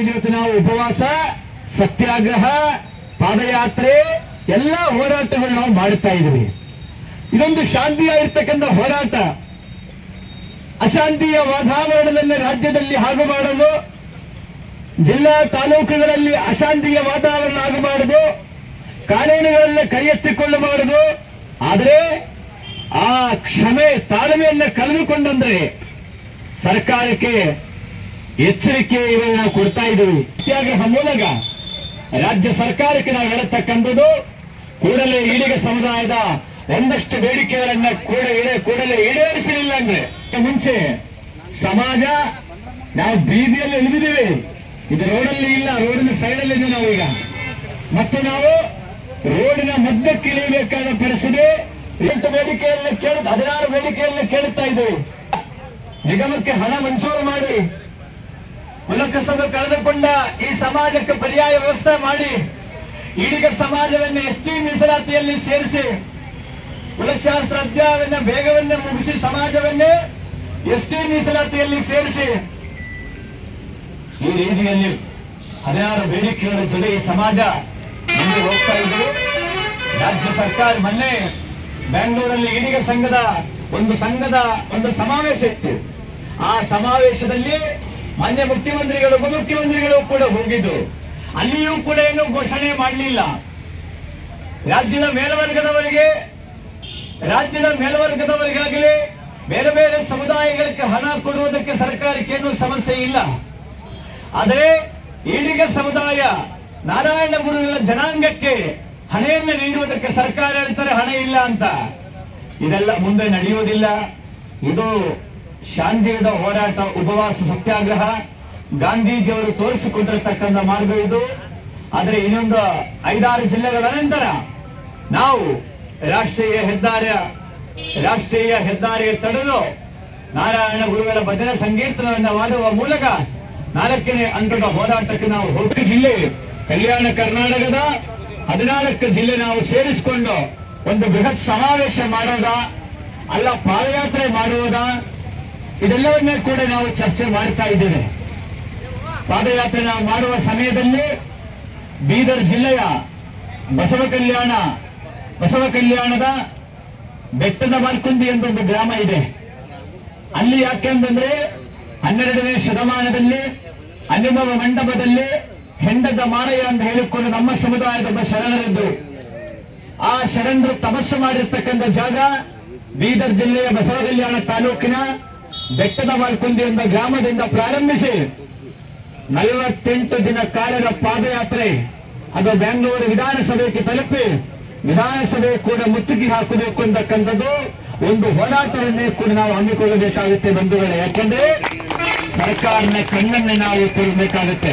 ಇವತ್ತು ನಾವು ಉಪವಾಸ, ಸತ್ಯಾಗ್ರಹ, ಪಾದಯಾತ್ರೆ ಎಲ್ಲ ಹೋರಾಟಗಳು ನಾವು ಮಾಡುತ್ತಾ ಇದ್ದೀವಿ. ಇದೊಂದು ಶಾಂತಿಯಾಗಿರ್ತಕ್ಕಂಥ ಹೋರಾಟ. ಅಶಾಂತಿಯ ವಾತಾವರಣದಲ್ಲಿ ರಾಜ್ಯದಲ್ಲಿ ಹಾಗೂ ಮಾಡೋದು, ಜಿಲ್ಲಾ ತಾಲೂಕುಗಳಲ್ಲಿ ಅಶಾಂತಿಯ ವಾತಾವರಣ ಆಗಬಾರದು, ಕಾನೂನುಗಳಲ್ಲಿ ಕೈ ಎತ್ತಿಕೊಳ್ಳಬಾರದು. ಆದರೆ ಆ ಕ್ಷಮೆ ತಾಳ್ಮೆಯನ್ನು ಕಳೆದುಕೊಂಡಂದ್ರೆ ಸರ್ಕಾರಕ್ಕೆ ಎಚ್ಚರಿಕೆ ಇವಾಗ ನಾವು ಕೊಡ್ತಾ ಇದ್ದೀವಿ. ಸತ್ಯಾಗ್ರಹ ಮೂಲಕ ರಾಜ್ಯ ಸರ್ಕಾರಕ್ಕೆ ನಾವು ಹೇಳತಕ್ಕಂಥದ್ದು, ಕೂಡಲೇ ಈಡಿಗ ಸಮುದಾಯದ ಒಂದಷ್ಟು ಬೇಡಿಕೆಗಳನ್ನ ಕೂಡಲೇ ಈಡೇರಿಸಲಿಲ್ಲ ಅಂದ್ರೆ ಮುಂಚೆ ಸಮಾಜ ನಾವು ಬೀದಿಯಲ್ಲಿ ಇಳಿದಿದ್ದೀವಿ. ಇದು ರೋಡಲ್ಲಿ ಇಲ್ಲ, ರೋಡಿನ ಸೈಡಲ್ಲಿ ಇದೆ ನಾವೀಗ. ಮತ್ತು ನಾವು ರೋಡಿನ ಮಧ್ಯಕ್ಕೆ ಇಳಿಯಬೇಕಾದ ಪರಿಸ್ಥಿತಿ. 8 ಬೇಡಿಕೆಯನ್ನು 16 ಬೇಡಿಕೆಯನ್ನು ಕೇಳುತ್ತಾ ಇದ್ದೀವಿ. ನಿಗಮಕ್ಕೆ ಹಣ ಮಂಜೂರು ಮಾಡಿ, ಕುಲಕಸಬು ಕಳೆದುಕೊಂಡ ಈ ಸಮಾಜಕ್ಕೆ ಪರ್ಯಾಯ ವ್ಯವಸ್ಥೆ ಮಾಡಿ, ಈಡಿಗ ಸಮಾಜವನ್ನು ಎಸ್ಟಿ ಮೀಸಲಾತಿಯಲ್ಲಿ ಸೇರಿಸಿ, ಕುಲಶಾಸ್ತ್ರ ಅಧ್ಯಯನ ಬೇಗವನ್ನೇ ಮುಗಿಸಿ ಸಮಾಜವನ್ನೇ ಎಸ್ಟಿ ಮೀಸಲಾತಿಯಲ್ಲಿ ಸೇರಿಸಿ, ಈ ರೀತಿಯಲ್ಲಿ 16 ಬೇಡಿಕೆಗಳ ಜೊತೆ ಈ ಸಮಾಜ ಮುಂದೆ ಹೋಗ್ತಾ ಇದ್ರು. ರಾಜ್ಯ ಸರ್ಕಾರ ಮೊನ್ನೆ ಬೆಂಗಳೂರಲ್ಲಿ ಈಡಿಗ ಸಂಘದ ಒಂದು ಸಮಾವೇಶ ಇತ್ತು. ಆ ಸಮಾವೇಶದಲ್ಲಿ ಮಾನ್ಯ ಮುಖ್ಯಮಂತ್ರಿಗಳು, ಉಪಮುಖ್ಯಮಂತ್ರಿಗಳು ಕೂಡ ಹೋಗಿದ್ದು. ಅಲ್ಲಿಯೂ ಕೂಡ ಏನು ಘೋಷಣೆ ಮಾಡಲಿಲ್ಲ. ರಾಜ್ಯದ ಮೇಲ್ವರ್ಗದವರಿಗಾಗಲಿ ಬೇರೆ ಬೇರೆ ಸಮುದಾಯಗಳಿಗೆ ಹಣ ಕೊಡುವುದಕ್ಕೆ ಸರ್ಕಾರಕ್ಕೆ ಏನೂ ಸಮಸ್ಯೆ ಇಲ್ಲ. ಆದರೆ ಈಡಿಗ ಸಮುದಾಯ, ನಾರಾಯಣ ಗುರುಗಳ ಜನಾಂಗಕ್ಕೆ ಹಣೆಯನ್ನು ನೀಡುವುದಕ್ಕೆ ಸರ್ಕಾರ ಹೇಳ್ತಾರೆ ಹಣ ಇಲ್ಲ ಅಂತ. ಇದೆಲ್ಲ ಮುಂದೆ ನಡೆಯುವುದಿಲ್ಲ. ಇದು ಶಾಂತಿಯುತ ಹೋರಾಟ, ಉಪವಾಸ ಸತ್ಯಾಗ್ರಹ ಗಾಂಧೀಜಿಯವರು ತೋರಿಸಿಕೊಂಡಿರತಕ್ಕಂಥ ಮಾರ್ಗ ಇದು. ಆದರೆ ಇನ್ನೊಂದು 5-6 ಜಿಲ್ಲೆಗಳ ನಂತರ ನಾವು ರಾಷ್ಟ್ರೀಯ ಹೆದ್ದಾರಿಯ ತಡೆದು ನಾರಾಯಣ ಗುರುಗಳ ಭಜನೆ ಸಂಕೀರ್ತನವನ್ನು ಮಾಡುವ ಮೂಲಕ 4ನೇ ಹಂತದ ಹೋರಾಟಕ್ಕೆ ನಾವು ಹೋಗಿ ಜಿಲ್ಲೆ ಕಲ್ಯಾಣ ಕರ್ನಾಟಕದ 14 ಜಿಲ್ಲೆ ನಾವು ಸೇರಿಸಿಕೊಂಡು ಒಂದು ಬೃಹತ್ ಸಮಾವೇಶ ಮಾಡೋದಾ, ಅಲ್ಲ ಪಾದಯಾತ್ರೆ ಮಾಡುವುದಾ, ಇದೆಲ್ಲವನ್ನೇ ಕೂಡ ನಾವು ಚರ್ಚೆ ಮಾಡ್ತಾ ಇದ್ದೇವೆ. ಪಾದಯಾತ್ರೆ ನಾವು ಮಾಡುವ ಸಮಯದಲ್ಲಿ ಬೀದರ್ ಜಿಲ್ಲೆಯ ಬಸವ ಕಲ್ಯಾಣದ ಬೆಟ್ಟದ ಮಾಲ್ಕುಂದಿ ಅಂತ ಒಂದು ಗ್ರಾಮ ಇದೆ. ಅಲ್ಲಿ ಯಾಕೆಂದ್ರೆ 12ನೇ ಶತಮಾನದಲ್ಲಿ ಅನುಭವ ಮಂಟಪದಲ್ಲಿ ಹೆಂಡದ ಮಾರಯ್ಯ ಅಂತ ಹೇಳಿಕೊಂಡು ನಮ್ಮ ಸಮುದಾಯದ ಒಬ್ಬ ಶರಣರಿದ್ದು, ಆ ಶರಣರು ತಪಸ್ಸು ಮಾಡಿರ್ತಕ್ಕಂಥ ಜಾಗ ಬೀದರ್ ಜಿಲ್ಲೆಯ ಬಸವ ಕಲ್ಯಾಣ ತಾಲೂಕಿನ ಬೆಟ್ಟದ ಮಾಲ್ಕುಂದಿ ಎಂಬ ಗ್ರಾಮದಿಂದ ಪ್ರಾರಂಭಿಸಿ 48 ದಿನ ಕಾಲದ ಪಾದಯಾತ್ರೆ ಅದು ಬೆಂಗಳೂರು ವಿಧಾನಸಭೆಗೆ ತಲುಪಿ ವಿಧಾನಸಭೆ ಕೂಡ ಮುತ್ತಿಗೆ ಹಾಕಬೇಕು ಅಂತಕ್ಕಂಥದ್ದು ಒಂದು ಹೋರಾಟವನ್ನೇ ಕೂಡ ನಾವು ಹಮ್ಮಿಕೊಳ್ಳಬೇಕಾಗುತ್ತೆ ಬಂಧುಗಳೇ. ಯಾಕೆಂದ್ರೆ ಸರ್ಕಾರನ ಕಣ್ಣನ್ನೇ ನಾವು ತೋರಬೇಕಾಗುತ್ತೆ.